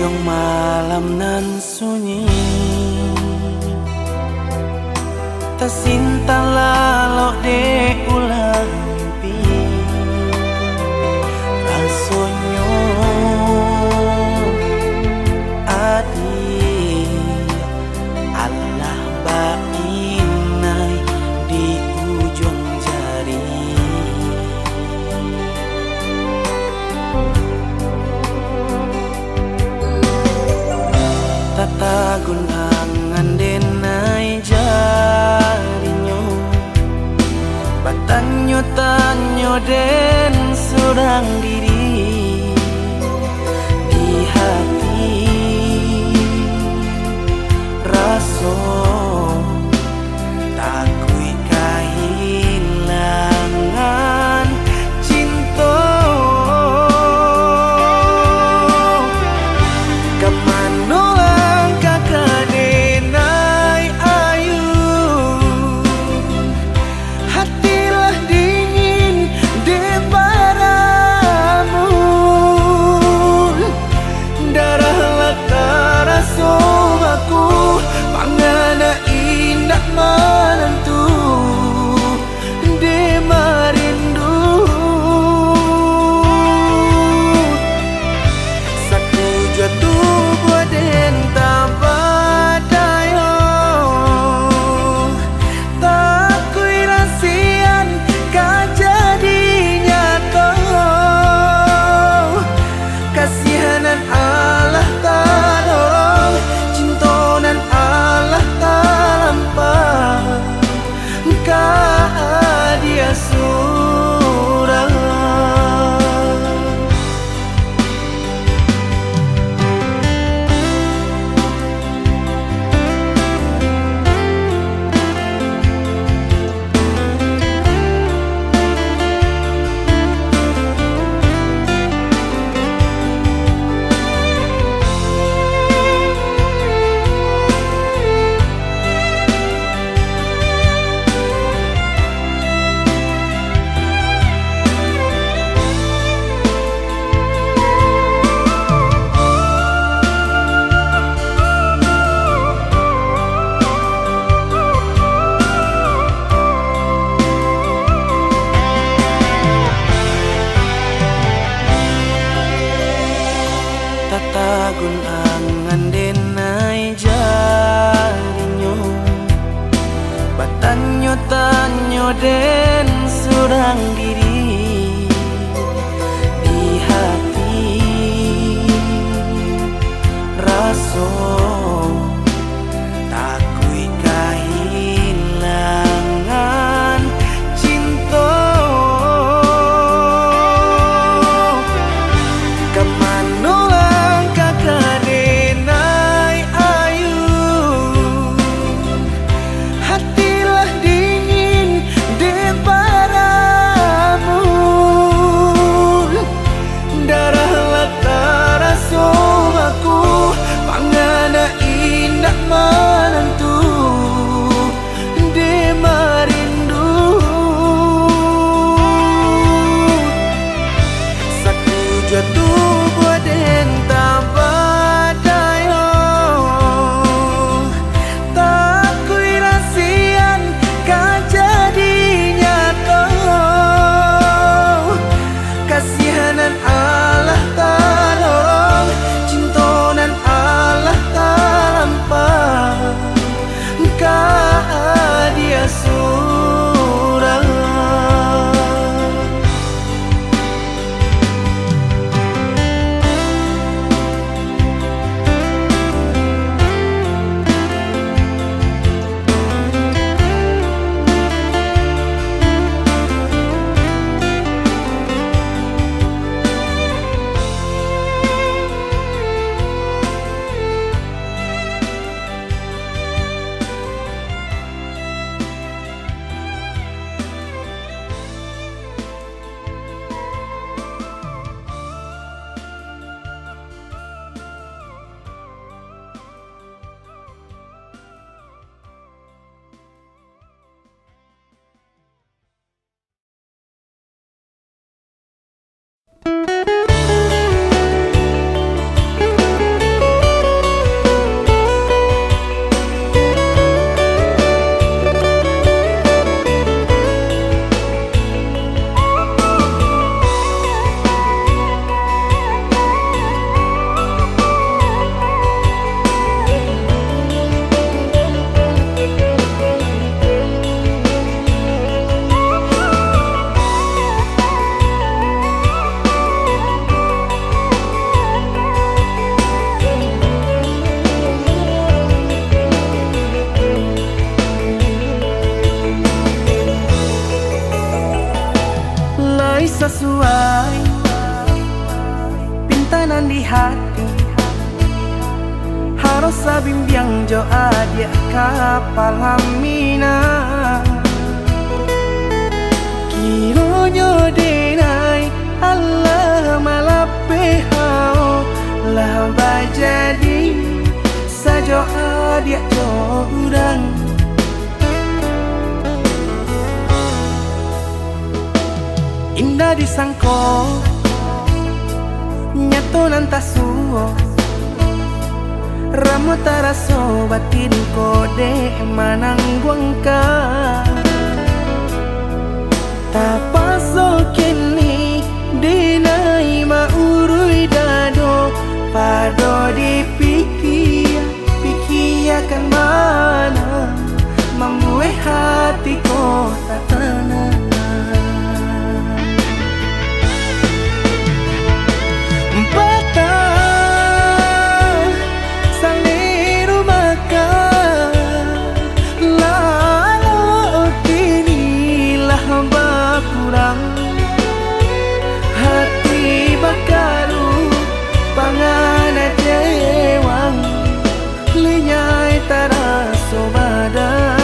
ujung malam nan sunyi, tersinta lalu de ulang mimpi. Rasonyo adi Allah bainai di ujung jari. Tata gunangan denai jarinyo, batanyo tanyo den surang diri di hati. Raso takui kehilangan cinta. Kemana langkah kadenai ayu, hatilah dingin di padamu. Darahlah terasa aku, pangana indah menentu di merindu. Satu jatuh buat entah badayo, tak kui rasian kajadinya kau. Kasihanan Allah tolong, cintonan Allah talampa, kah dia surang. Tata gunangan denai jarinyo, batanyo tanyo den surang diri di hati. Raso takui kehilangan cinta. Kemana langkah kadenai ayu, hatilah dingin di padamu. Darahlah terasa aku, pangana indah menentu di merindu. Satu jatuh buat entah badayo, tak kui rasian kajadinya kau. Kasihanan Allah tolong, cintonan Allah talampa, kah dia surang. di hati. Harus sabimbiang jo adia kapal hamina. Kironyo denai Allah malape hao lah bajadi sajo adia jo urang. Indah disangko nyato nantasuo ramu taraso batin kode manang buangka. Tapaso kini dinai maurui dado pado dipikir pikirkan mana membuat hatiku tak tenang. Hati bakaru pangana jewang linyai taraso badan.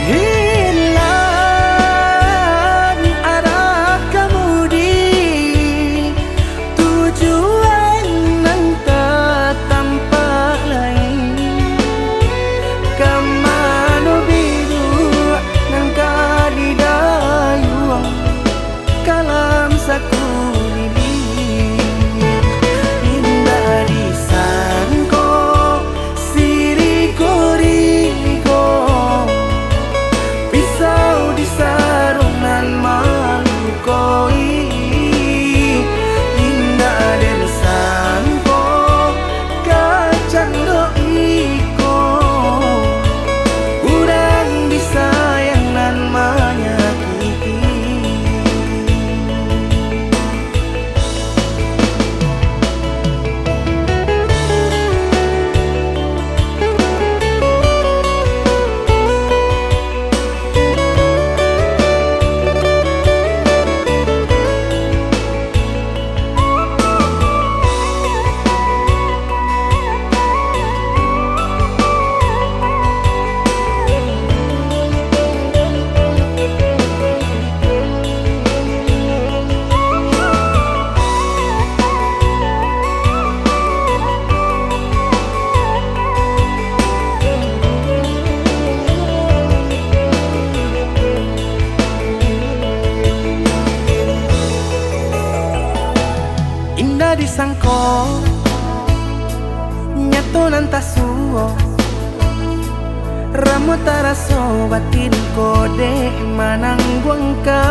Hilang arah kemudi tujuan nang tak tampak lain. Kamano biru nang kadidayuang kalam sakulilit. Indah disangko siriko-riko pisau di sarungan malukoi. Indah disangko kacang doiko urang disayang nan menyakiti. Indah disangko nyato nantasuo ramu taraso batin kode manang buangka.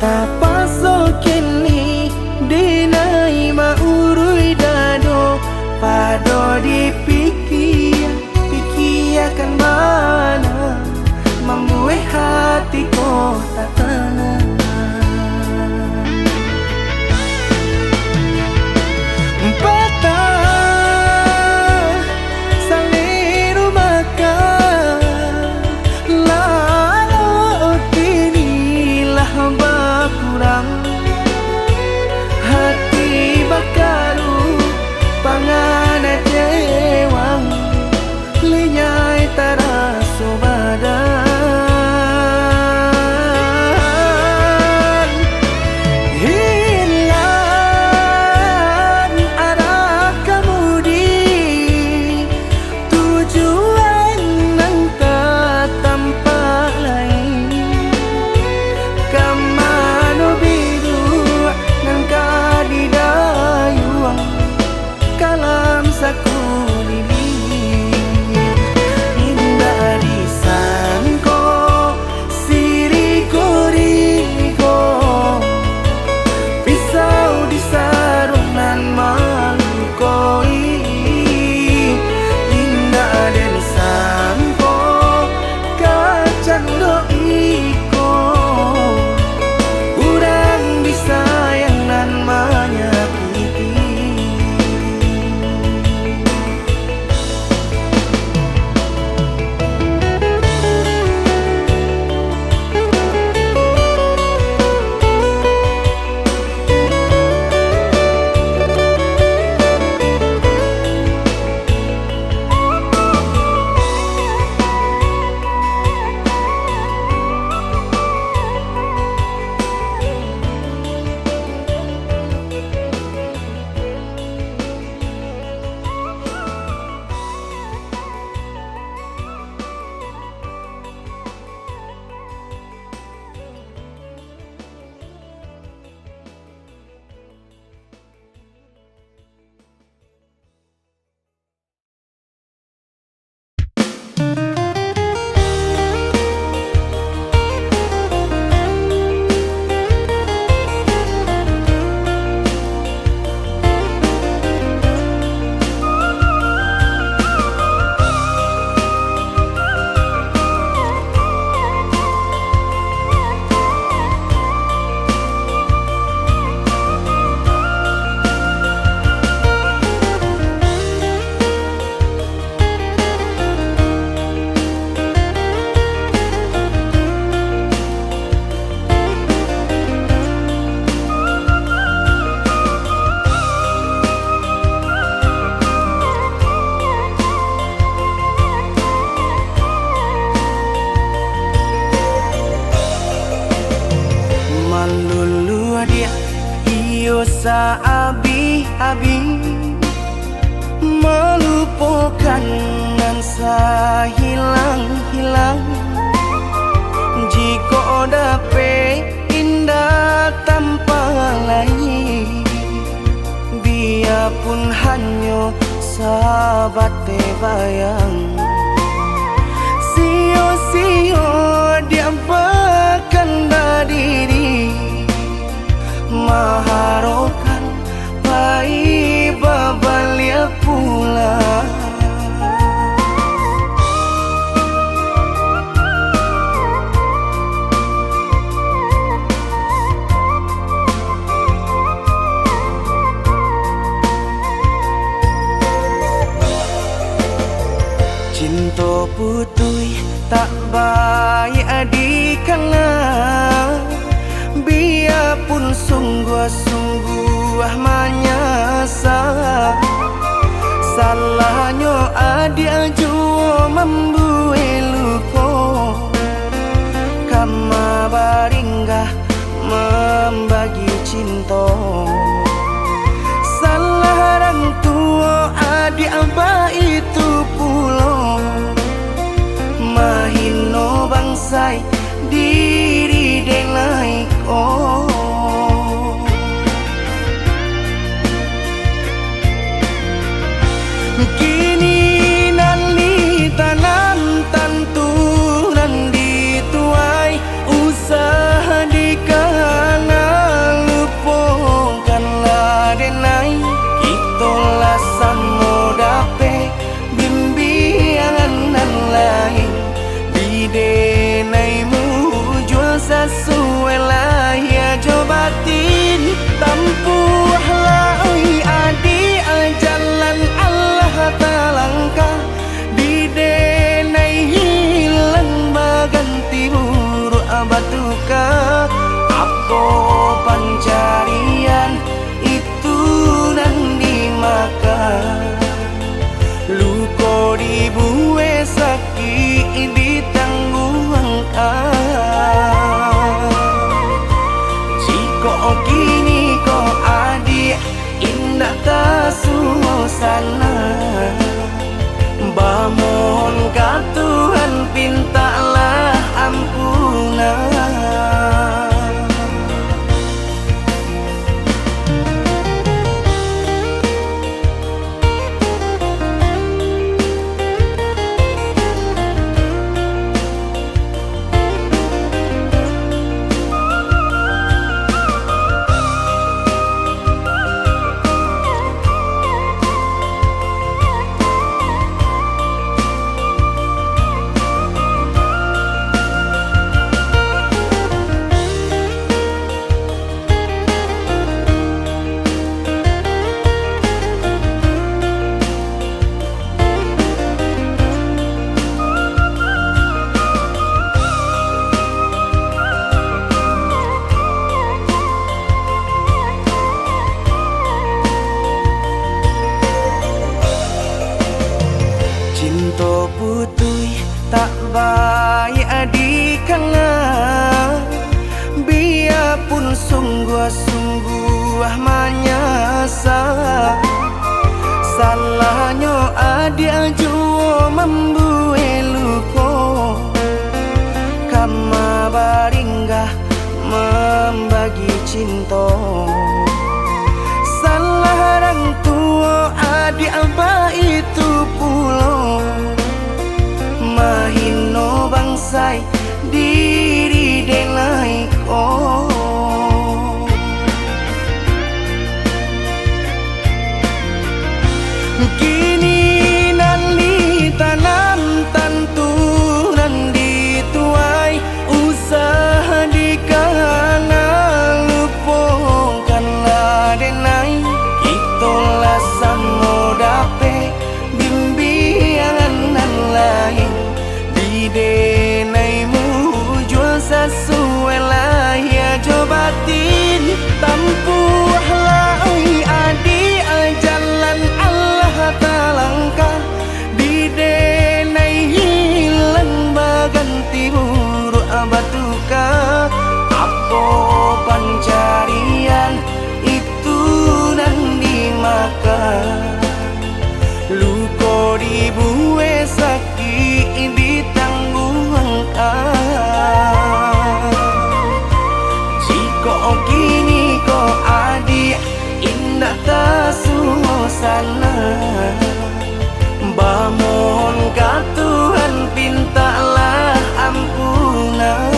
Tapaso kini dinai maurui dado pado dipikir pikirkan mana membuat hatiku tak tenang. Hati bakaru pangana jewang linyai taraso badan. dosa abi-abi, melupakan nan hilang-hilang. Jika dapat indah tanpa lain, biarpun hanya sahabat bayang. Sio-sio dia bahkan diri maharokan pai babalia pula. Cinta putui tak baik adikana, biarpun sungguh-sungguh menyasa. Salahnya adik jua membuat luka, kama baringgah membagi cinta. Salah orang tua adik abah itu pulau, mahino bangsai diri denai ko. Kini nali tanam tantu nan dituai, usaha dikana lupakanlah denai. Itulah samo dape bimbingan nan lain, bidenaimu jual sesuai lah ya jobatin. Tampuhlah oi adi jalan Allah talangkah, bidenai hilang baganti buruk abatuka. Aku pencarian itu dan dimakan, luko dibuat sakit ditangguhkan. Jika kini kau adik indah tak suasana, bamohon ka Tuhan pintalah ampunan. Cinta putui tak baik adikana, biarpun sungguh-sungguh menyasa. Salahnya adik jua membuat luka, kama baringgah membagi cinta. Salah orang tua adik abah itu pulau, mahino bangsai diri denai ko. Kini nali tanam tantu nan dituai, usaha dikana lupakanlah denai. Itulah samo dape bimbingan nan lain, bidenaimu jual sesuai lah ya sana. Bamohon ka Tuhan, pintalah ampunan.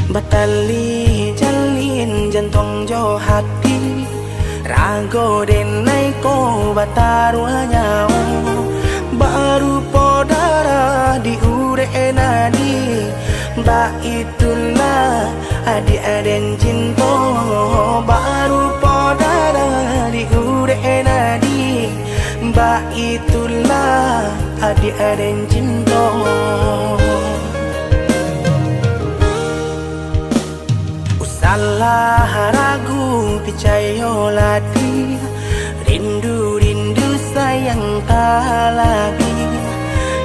Batali jalin jantung jo hati, rago denai ko batarua nyawa. Baru podara di ure nadi, ba itulah adi aden cinta. Baru podara di ure nadi, ba itulah adi aden cinta. Salah ragu picayo lati, rindu sayang tak lagi.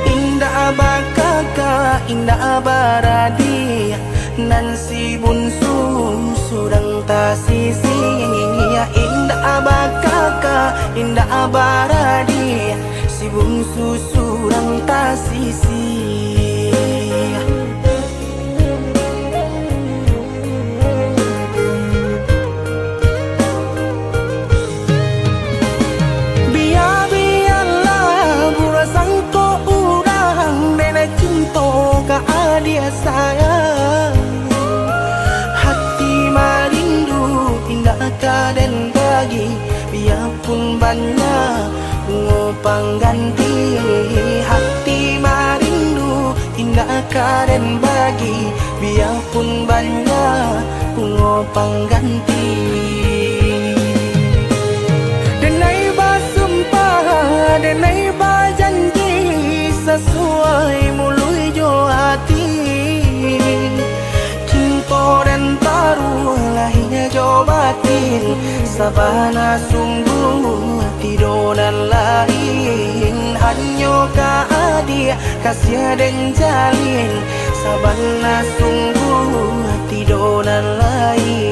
Indah bakaka indah baradi, nan si bunsu surang tak sisi. Indah bakaka indah baradi, si bungsu surang tak sisi. Dia sayang, hati marindu indah kaden bagi, biarpun banyak bunga pengganti. Hati marindu indah kaden bagi, biarpun banyak bunga pengganti. Denai basumpah, denai bajanji, sesuai mului jo hati. Cinta dan taruh lahirnya jo batin, sabana sungguh tidur dan lain. Hanya ka adia kasih dan jalin, sabana sungguh tidur dan lain.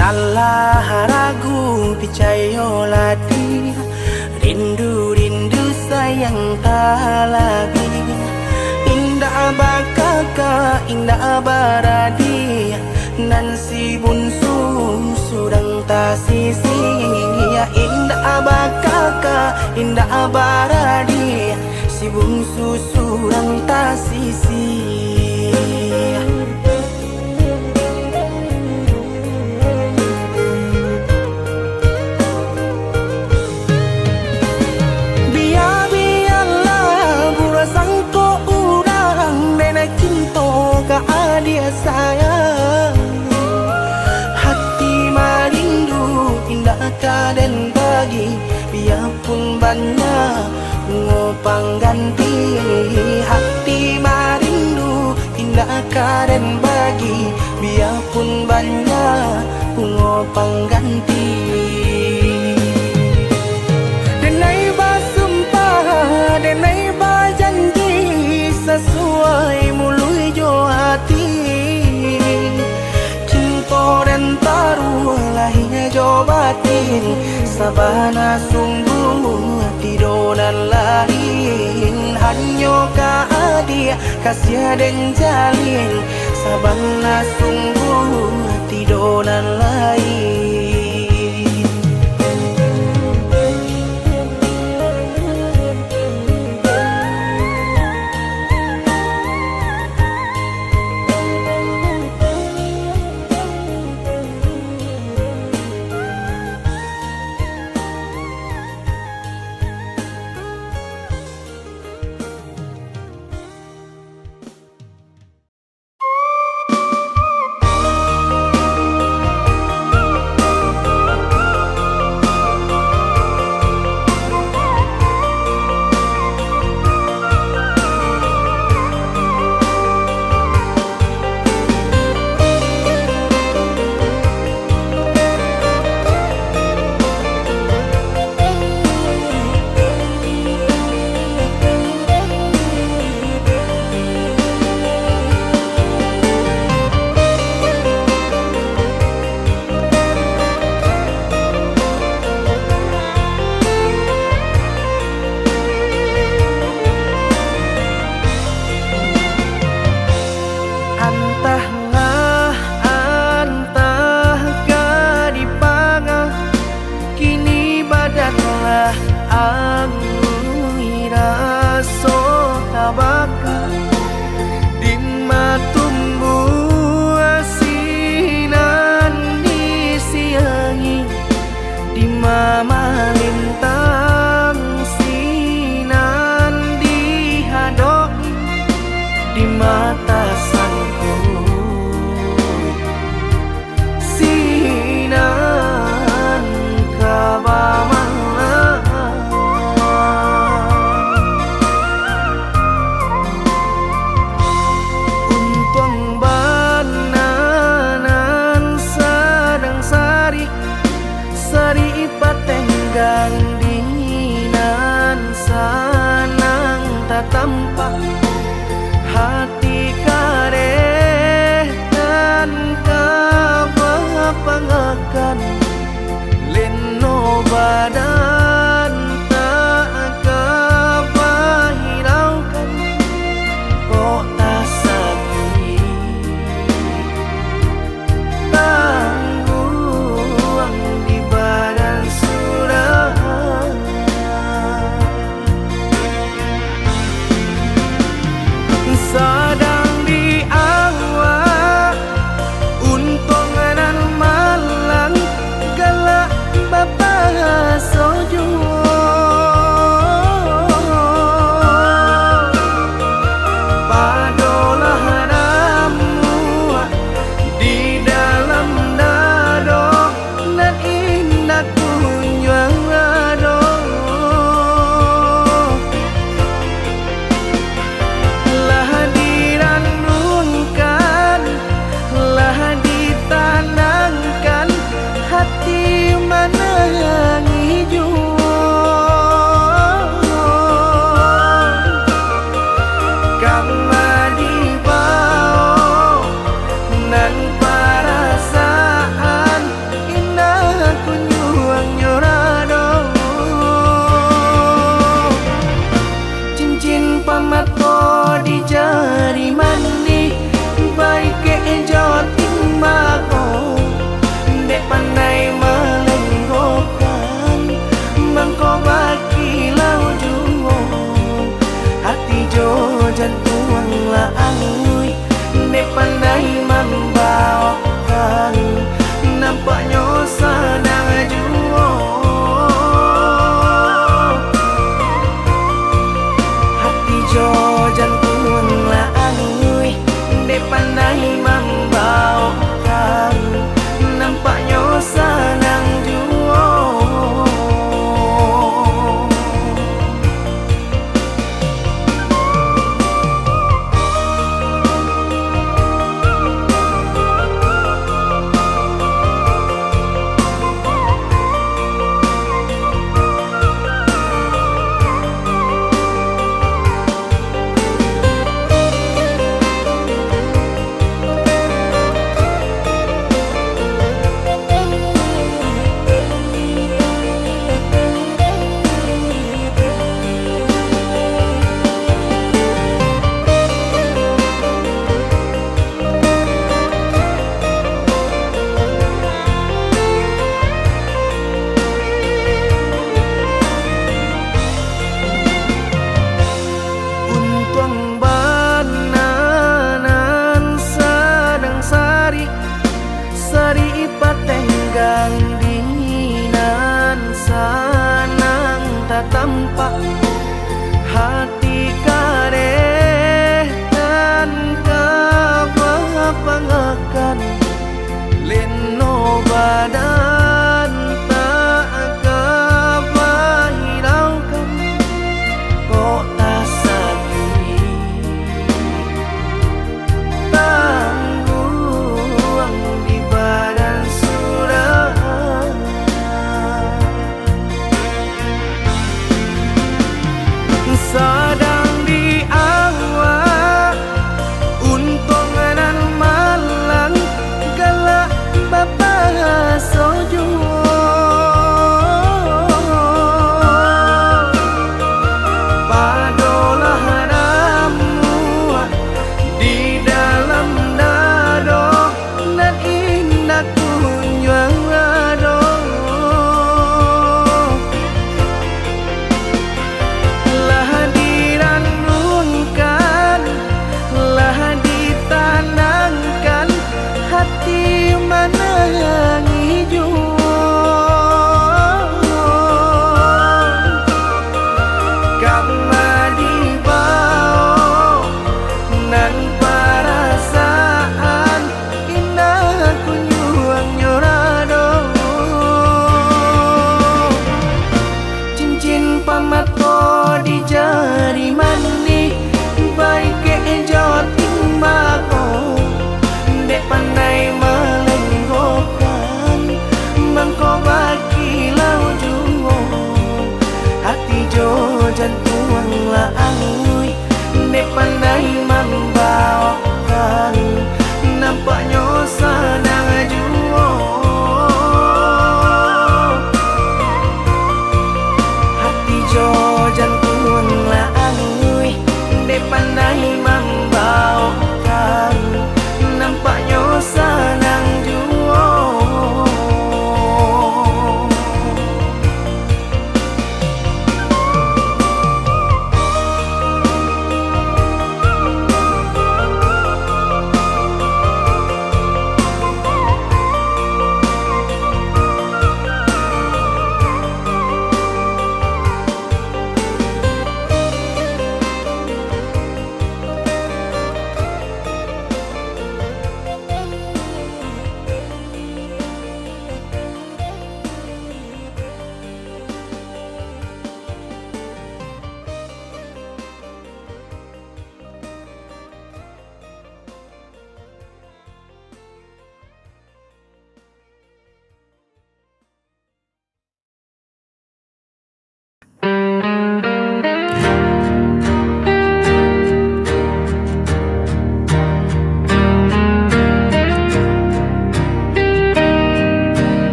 Salah ragu picayo lati, rindu sayang tak lagi. Indah bakaka indah baradi, nan si bunsu surang tak sisi. Indah bakaka indah baradi, si bungsu surang tak sisi. pengganti. Denai bersumpah, denai berjanji, sesuai mulut jo hati. Cinta dan taruh lahir jo batin, sabana sungguh tidur dan lain. Hanya ka dia kasih dan jalin, sabana sungguh tidur dan lain. Badan tak kepahiraukan, kok tak sakit tangguang di badan sudah. Sadar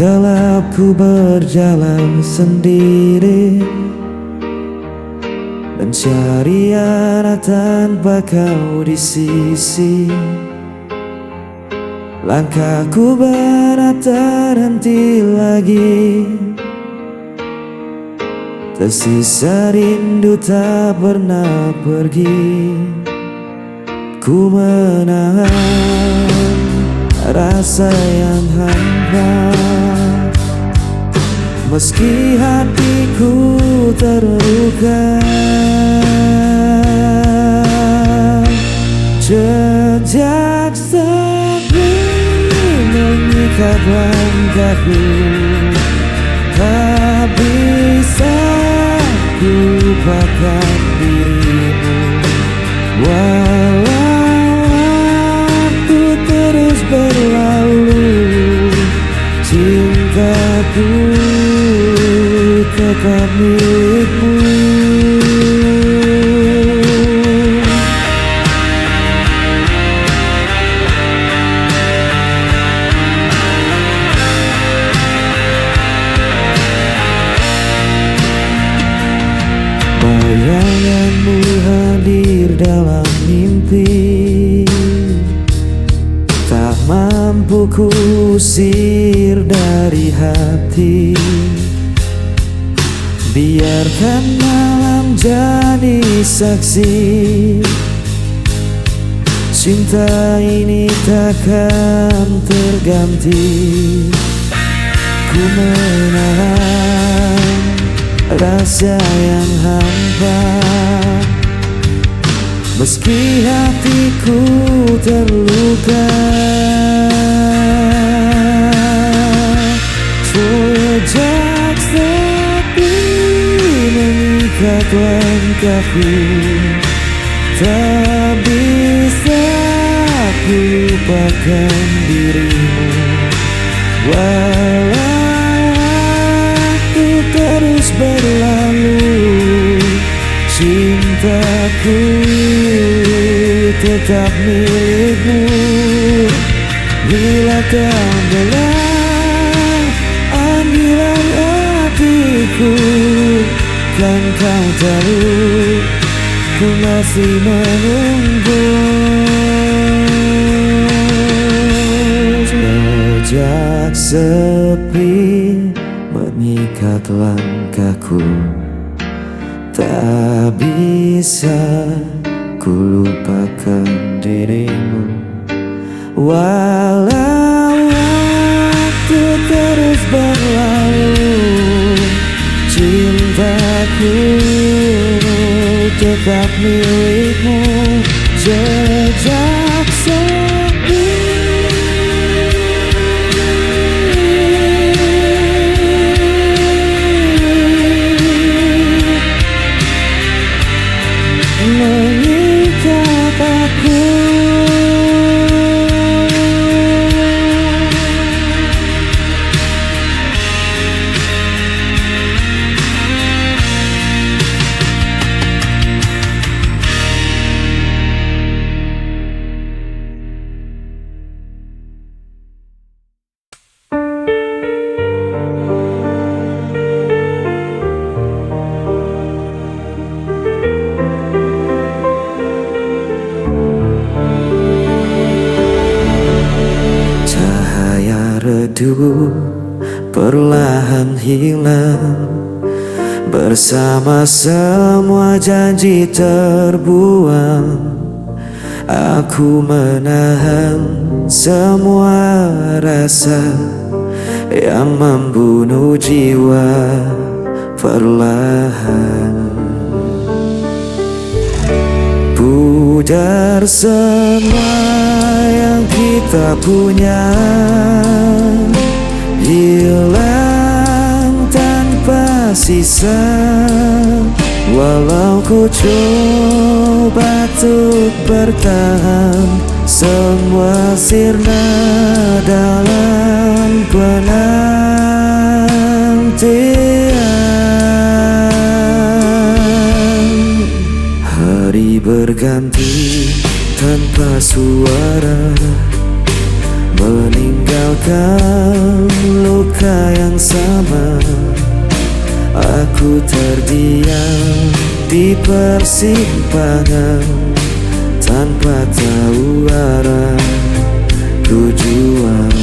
gelap ku berjalan sendiri, mencari arah tanpa kau di sisi. Langkahku berat terhenti lagi, tersisa rindu tak pernah pergi. Ku menahan rasa yang hampa, meski hatiku terluka. Jejak sepi mengikat langkahku, tak bisa ku lupakan dirimu. Walau waktu terus berlalu, cintaku tetap milikmu. Bayanganmu hadir dalam mimpi, tak mampu kusir dari hati. Biarkan malam jadi saksi, cinta ini takkan terganti. Ku menahan rasa yang hampa, meski hatiku terluka. Jejak sepi mengikat langkahku, tak bisa ku lupakan dirimu. Walau waktu terus berlalu, cintaku tetap milikmu. Bila kau dengar panggilan hatiku, kan kau tahu ku masih menunggu. Jejak sepi mengikat langkahku, tak bisa ku lupakan dirimu. Walau waktu terus berlalu, cintaku tetap milikmu. Jejak sepi mengikat aku. Redup perlahan hilang, bersama semua janji terbuang. Aku menahan semua rasa yang membunuh jiwa perlahan. Pudar semua yang kita punya, hilang tanpa sisa. Walau ku coba untuk bertahan, semua sirna dalam penantian. Hari berganti tanpa suara, meninggalkan luka yang sama. Aku terdiam di persimpangan tanpa tahu arah tujuan.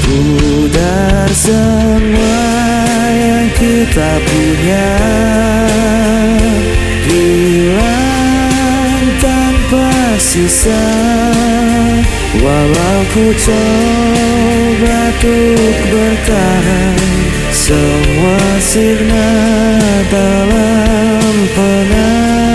Pudar semua yang kita punya, hilang tanpa sisa. Walau ku coba untuk bertahan, semua sirna dalam penantian.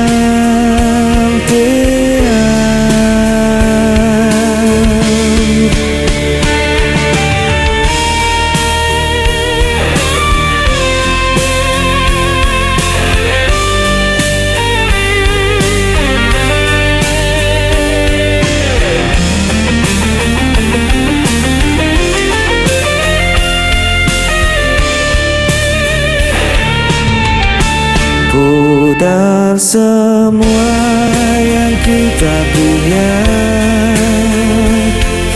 Pudar semua yang kita punya,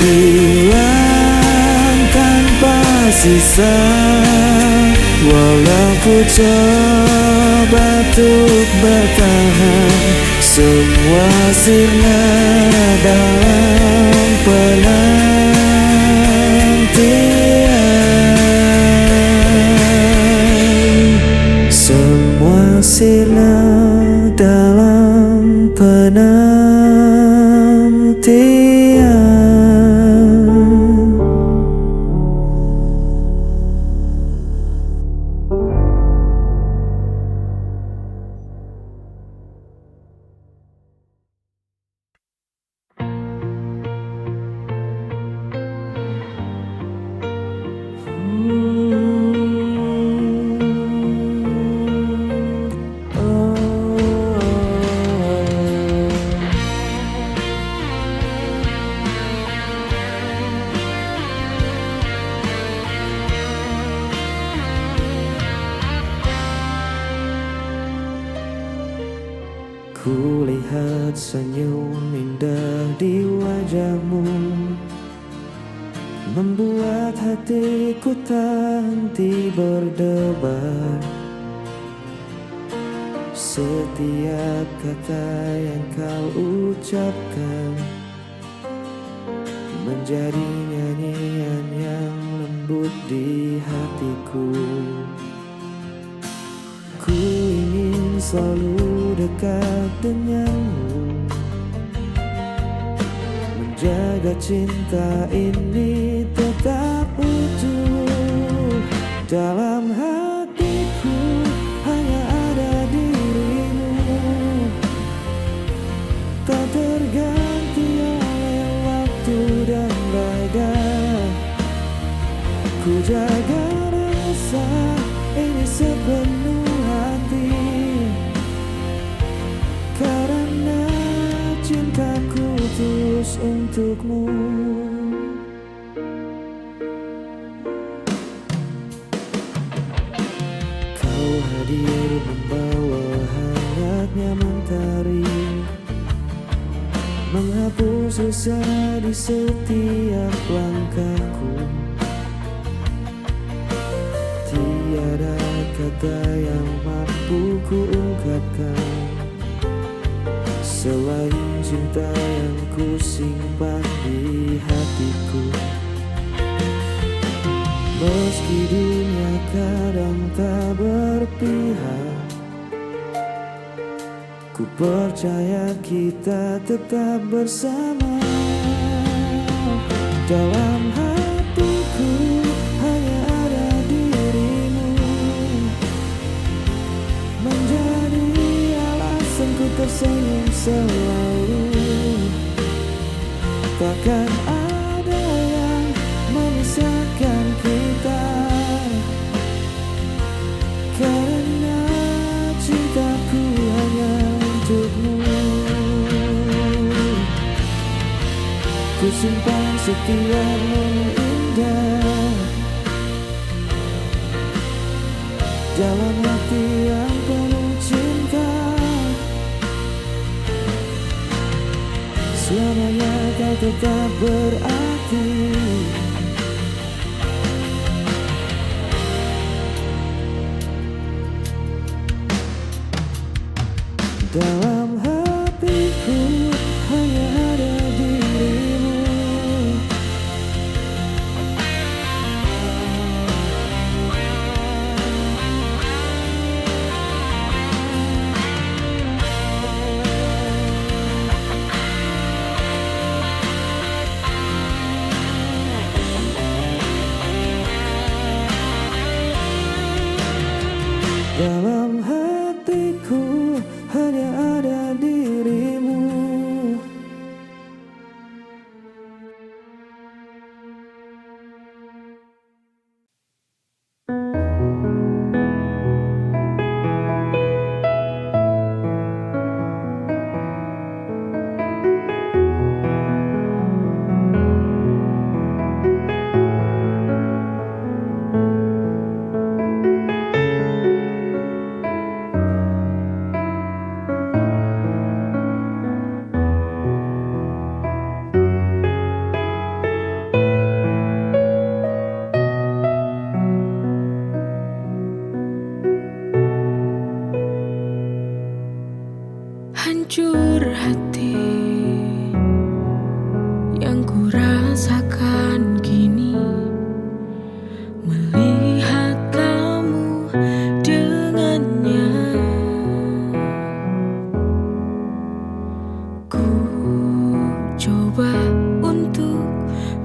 hilang tanpa sisa. Walau ku coba untuk bertahan, semua sirna dalam penantian. Semua sirna dalam penantian. Ku lihat senyum indah di wajahmu, membuat hatiku tak henti berdebar. Setiap kata yang kau ucapkan menjadi nyanyian yang lembut di hatiku. Ku ingin selalu dekat denganmu, menjaga cinta ini tetap utuh. Dalam hatiku hanya ada dirimu, tak terganti oleh waktu dan badai. Ku jaga rasa ini sepenuh hati, karena cintaku tulus untukmu. Kau hadir membawa hangatnya mentari, menghapus susah di setiap langkahku. Tiada kata yang mampu ku ungkapkan selain cinta yang ku simpan di hatiku. Meski dunia kadang tak berpihak, ku percaya kita tetap bersama. Dalam hatiku hanya ada dirimu, menjadi alasanku tersenyum selalu. Takkan ada yang memisahkan kita, karena cintaku hanya untukmu. Ku simpan setiap momen indah dalam hati yang penuh cinta. Selamanya tetap berarti. Dalam hatiku hanya ada dirimu. Dalam hatiku hanya ada dirimu. Hancur hati yang ku rasakan kini, melihat kamu dengannya. Ku coba untuk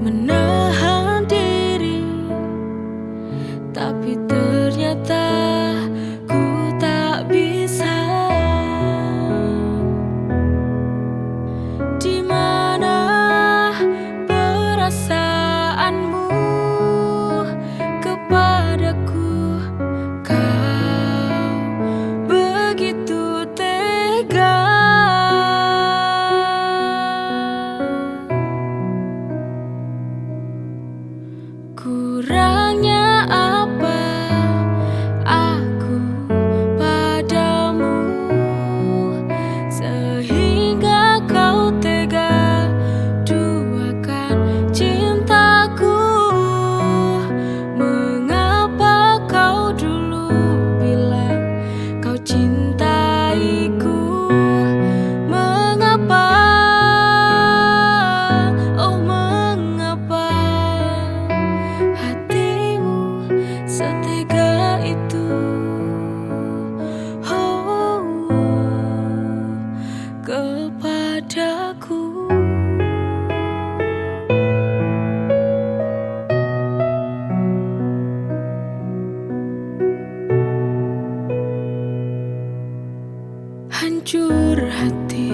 menahan diri, tapi ternyata ku tak bisa. Di mana perasaanmu kepadaku? Kau begitu tega. Kurangnya apa aku padamu sehingga kau tega duakan cintaku? Mengapa kau dulu bilang kau cintaiku? Mengapa, oh mengapa hatimu setega itu? Oh, kepadaku. Hancur hati